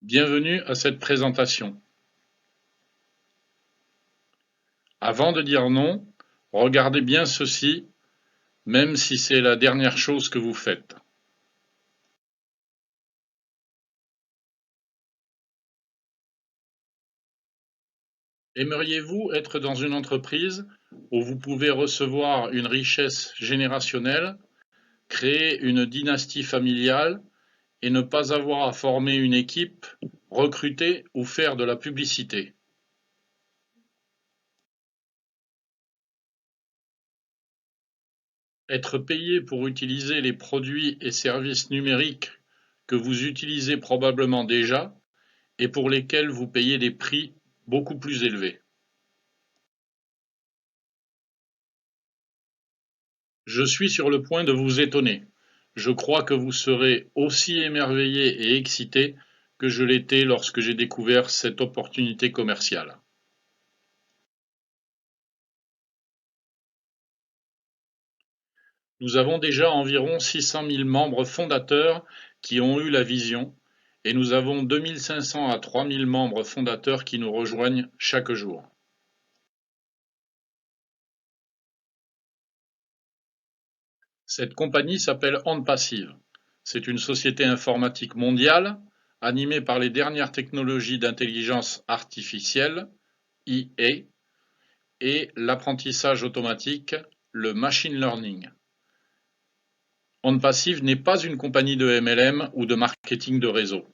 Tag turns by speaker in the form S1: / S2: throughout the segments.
S1: Bienvenue à cette présentation. Avant de dire non, regardez bien ceci, même si c'est la dernière chose que vous faites. Aimeriez-vous être dans une entreprise où vous pouvez recevoir une richesse générationnelle, créer une dynastie familiale et ne pas avoir à former une équipe, recruter ou faire de la publicité? Être payé pour utiliser les produits et services numériques que vous utilisez probablement déjà et pour lesquels vous payez des prix beaucoup plus élevés. Je suis sur le point de vous étonner. Je crois que vous serez aussi émerveillé et excité que je l'étais lorsque j'ai découvert cette opportunité commerciale. Nous avons déjà environ 600 000 membres fondateurs qui ont eu la vision et nous avons 2500 à 3000 membres fondateurs qui nous rejoignent chaque jour. Cette compagnie s'appelle OnPassive. C'est une société informatique mondiale animée par les dernières technologies d'intelligence artificielle, IA, et l'apprentissage automatique, le machine learning. OnPassive n'est pas une compagnie de MLM ou de marketing de réseau.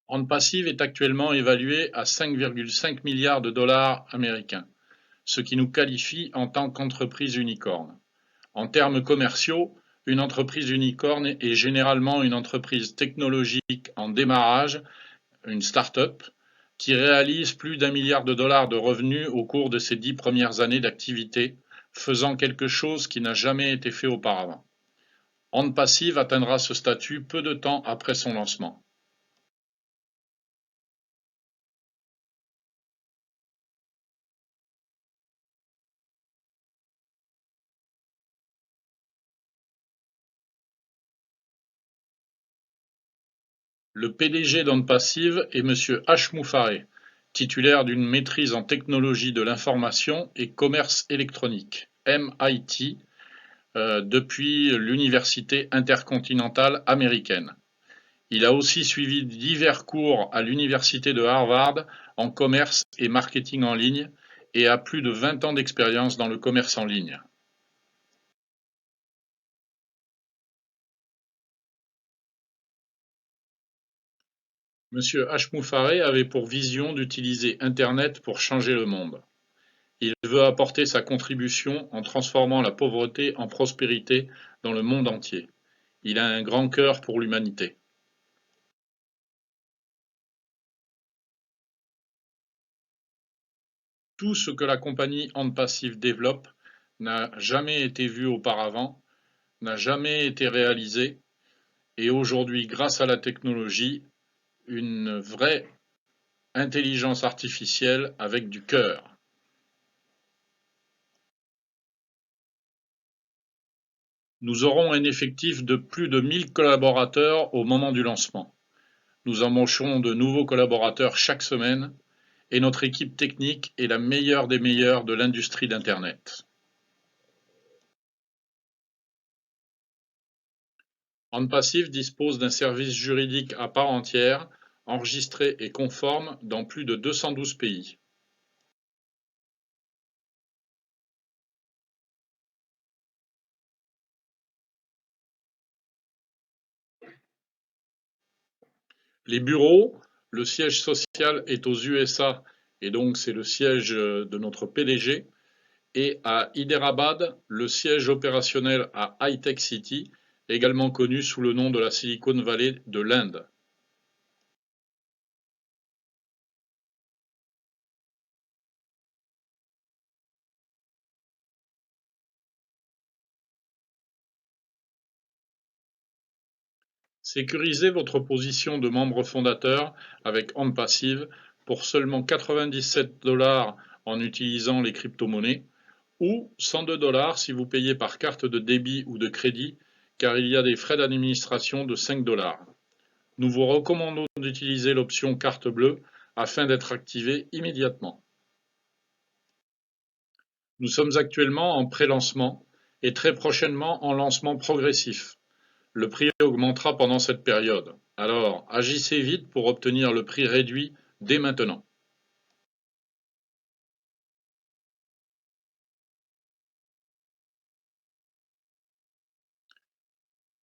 S1: OnPassive est actuellement évalué à 5,5 milliards de dollars américains, ce qui nous qualifie en tant qu'entreprise unicorne. En termes commerciaux, une entreprise unicorne est généralement une entreprise technologique en démarrage, une start-up, qui réalise plus d'1 milliard de dollars de revenus au cours de ses 10 premières années d'activité, faisant quelque chose qui n'a jamais été fait auparavant. OnPassive atteindra ce statut peu de temps après son lancement. Le PDG d'OnPassive est Monsieur Hashmou Fareh, titulaire d'une maîtrise en technologie de l'information et commerce électronique (MIT) depuis l'université intercontinentale américaine. Il a aussi suivi divers cours à l'université de Harvard en commerce et marketing en ligne et a plus de 20 ans d'expérience dans le commerce en ligne. Monsieur Hashmou Fareh avait pour vision d'utiliser Internet pour changer le monde. Il veut apporter sa contribution en transformant la pauvreté en prospérité dans le monde entier. Il a un grand cœur pour l'humanité. Tout ce que la compagnie OnPassive développe n'a jamais été vu auparavant, n'a jamais été réalisé, et aujourd'hui, grâce à la technologie, une vraie intelligence artificielle avec du cœur. Nous aurons un effectif de plus de 1000 collaborateurs au moment du lancement. Nous embaucherons de nouveaux collaborateurs chaque semaine et notre équipe technique est la meilleure des meilleures de l'industrie d'Internet. OnPassive dispose d'un service juridique à part entière, enregistré et conforme dans plus de 212 pays. Les bureaux, le siège social est aux USA et donc c'est le siège de notre PDG, et à Hyderabad, le siège opérationnel à High-Tech City, également connu sous le nom de la Silicon Valley de l'Inde. Sécurisez votre position de membre fondateur avec OnPassive pour seulement 97 $ en utilisant les crypto-monnaies ou 102 $ si vous payez par carte de débit ou de crédit, car il y a des frais d'administration de 5 $. Nous vous recommandons d'utiliser l'option carte bleue afin d'être activé immédiatement. Nous sommes actuellement en pré-lancement et très prochainement en lancement progressif. Le prix augmentera pendant cette période. Alors, agissez vite pour obtenir le prix réduit dès maintenant.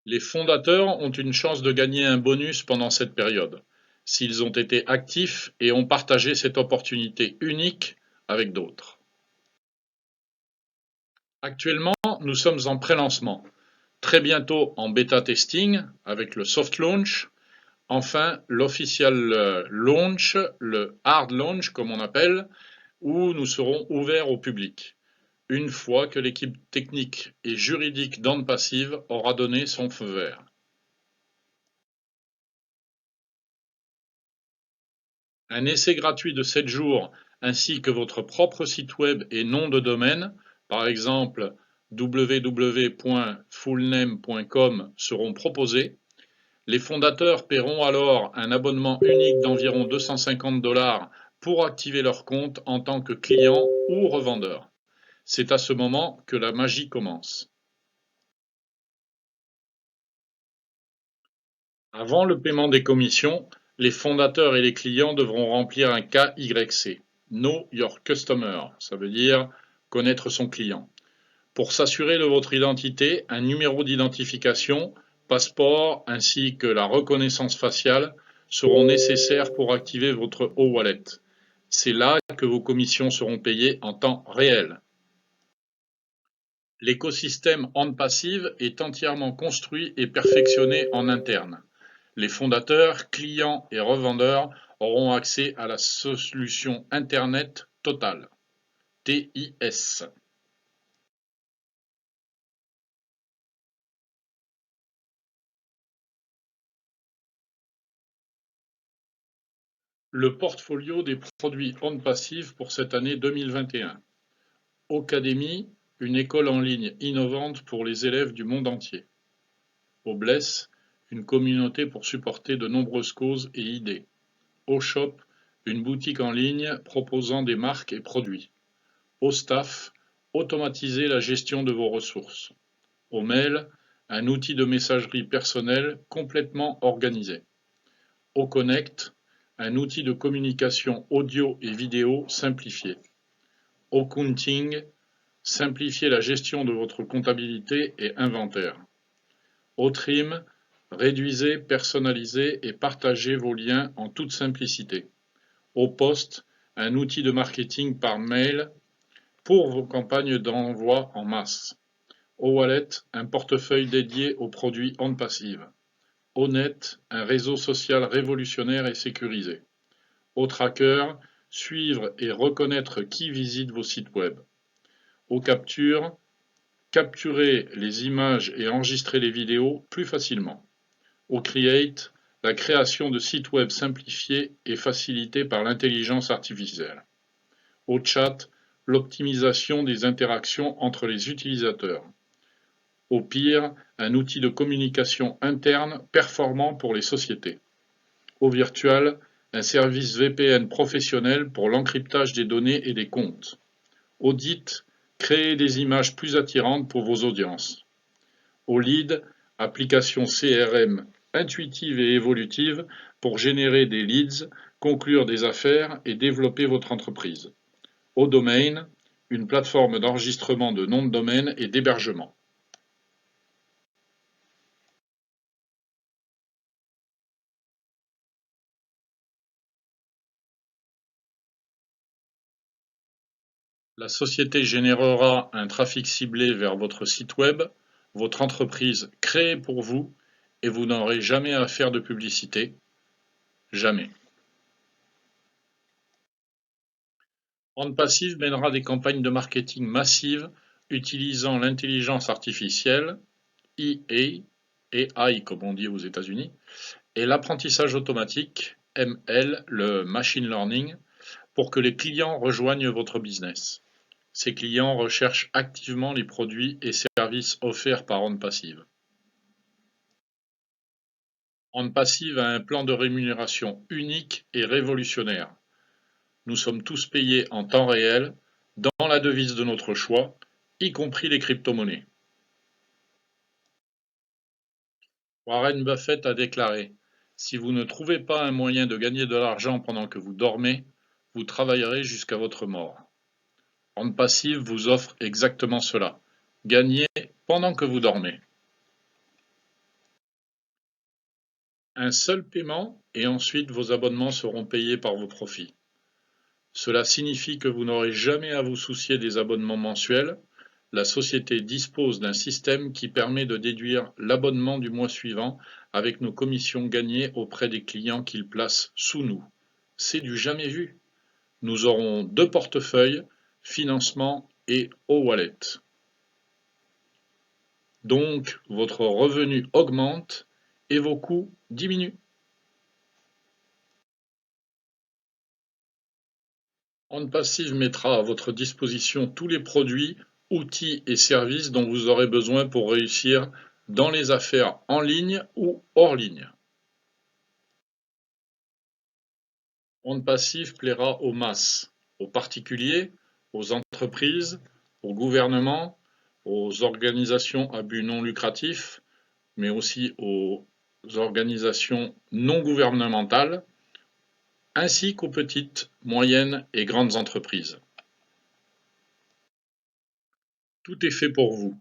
S1: Les fondateurs ont une chance de gagner un bonus pendant cette période, s'ils ont été actifs et ont partagé cette opportunité unique avec d'autres. Actuellement, nous sommes en pré-lancement, très bientôt en bêta testing avec le soft launch, enfin l'official launch, le hard launch comme on appelle, où nous serons ouverts au public, une fois que l'équipe technique et juridique d'OnPassive aura donné son feu vert. Un essai gratuit de 7 jours ainsi que votre propre site web et nom de domaine, par exemple www.fullname.com, seront proposés. Les fondateurs paieront alors un abonnement unique d'environ 250 $ pour activer leur compte en tant que client ou revendeur. C'est à ce moment que la magie commence. Avant le paiement des commissions, les fondateurs et les clients devront remplir un KYC, Know Your Customer, ça veut dire connaître son client. Pour s'assurer de votre identité, un numéro d'identification, passeport ainsi que la reconnaissance faciale seront nécessaires pour activer votre e-wallet. C'est là que vos commissions seront payées en temps réel. L'écosystème OnPassive est entièrement construit et perfectionné en interne. Les fondateurs, clients et revendeurs auront accès à la solution Internet totale, TIS. Le portfolio des produits OnPassive pour cette année 2021. Ocademy, une école en ligne innovante pour les élèves du monde entier. Obless, une communauté pour supporter de nombreuses causes et idées. Oshop, une boutique en ligne proposant des marques et produits. Ostaff, automatiser la gestion de vos ressources. Omail, un outil de messagerie personnelle complètement organisé. Oconnect, un outil de communication audio et vidéo simplifié. Ocounting, simplifier la gestion de votre comptabilité et inventaire. Otrim, réduisez, personnalisez et partagez vos liens en toute simplicité. Opost, un outil de marketing par mail pour vos campagnes d'envoi en masse. OWallet, un portefeuille dédié aux produits OnPassive. Onet, un réseau social révolutionnaire et sécurisé. OTracker, suivre et reconnaître qui visite vos sites web. OCapture, capturer les images et enregistrer les vidéos plus facilement. OCreate, la création de sites web simplifiés et facilités par l'intelligence artificielle. OChat, l'optimisation des interactions entre les utilisateurs. OPeer, un outil de communication interne performant pour les sociétés. OVirtual, un service VPN professionnel pour l'encryptage des données et des comptes. Audit, créer des images plus attirantes pour vos audiences. OLead, application CRM intuitive et évolutive pour générer des leads, conclure des affaires et développer votre entreprise. ODomain, une plateforme d'enregistrement de noms de domaine et d'hébergement. La société générera un trafic ciblé vers votre site web, votre entreprise créée pour vous, et vous n'aurez jamais à faire de publicité. Jamais. OnPassive mènera des campagnes de marketing massives utilisant l'intelligence artificielle, IA, AI comme on dit aux États-Unis, et l'apprentissage automatique, ML, le machine learning, pour que les clients rejoignent votre business. Ces clients recherchent activement les produits et services offerts par OnPassive. OnPassive a un plan de rémunération unique et révolutionnaire. Nous sommes tous payés en temps réel, dans la devise de notre choix, y compris les crypto-monnaies. Warren Buffett a déclaré: si vous ne trouvez pas un moyen de gagner de l'argent pendant que vous dormez, vous travaillerez jusqu'à votre mort. OnPassive vous offre exactement cela: gagner pendant que vous dormez. Un seul paiement et ensuite vos abonnements seront payés par vos profits. Cela signifie que vous n'aurez jamais à vous soucier des abonnements mensuels. La société dispose d'un système qui permet de déduire l'abonnement du mois suivant avec nos commissions gagnées auprès des clients qu'ils placent sous nous. C'est du jamais vu. Nous aurons 2 portefeuilles, financement et wallet. Donc votre revenu augmente et vos coûts diminuent. OnPassive mettra à votre disposition tous les produits, outils et services dont vous aurez besoin pour réussir dans les affaires en ligne ou hors ligne. OnPassive plaira aux masses, aux particuliers, aux entreprises, aux gouvernements, aux organisations à but non lucratif, mais aussi aux organisations non gouvernementales, ainsi qu'aux petites, moyennes et grandes entreprises. Tout est fait pour vous.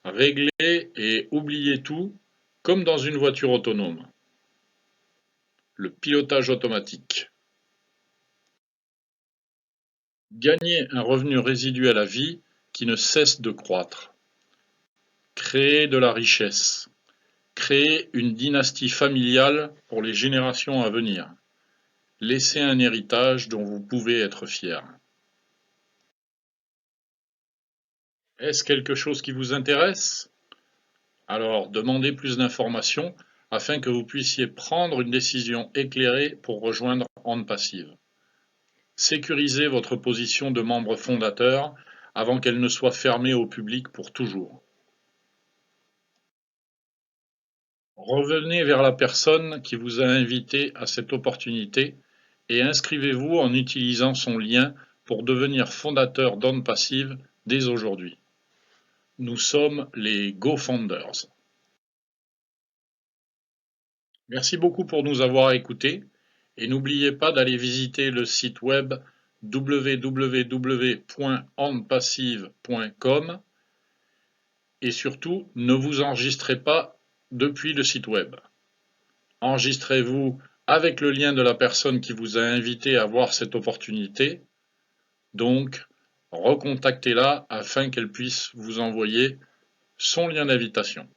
S1: Réglez et oubliez tout, comme dans une voiture autonome. Le pilotage automatique. Gagnez un revenu résiduel à vie qui ne cesse de croître. Créez de la richesse. Créez une dynastie familiale pour les générations à venir. Laissez un héritage dont vous pouvez être fier. Est-ce quelque chose qui vous intéresse? Alors demandez plus d'informations afin que vous puissiez prendre une décision éclairée pour rejoindre OnPassive. Sécurisez votre position de membre fondateur avant qu'elle ne soit fermée au public pour toujours. Revenez vers la personne qui vous a invité à cette opportunité et inscrivez-vous en utilisant son lien pour devenir fondateur d'OnPassive dès aujourd'hui. Nous sommes les GoFounders. Merci beaucoup pour nous avoir écoutés et n'oubliez pas d'aller visiter le site web www.onpassive.com et surtout ne vous enregistrez pas depuis le site web. Enregistrez-vous avec le lien de la personne qui vous a invité à voir cette opportunité, donc recontactez-la afin qu'elle puisse vous envoyer son lien d'invitation.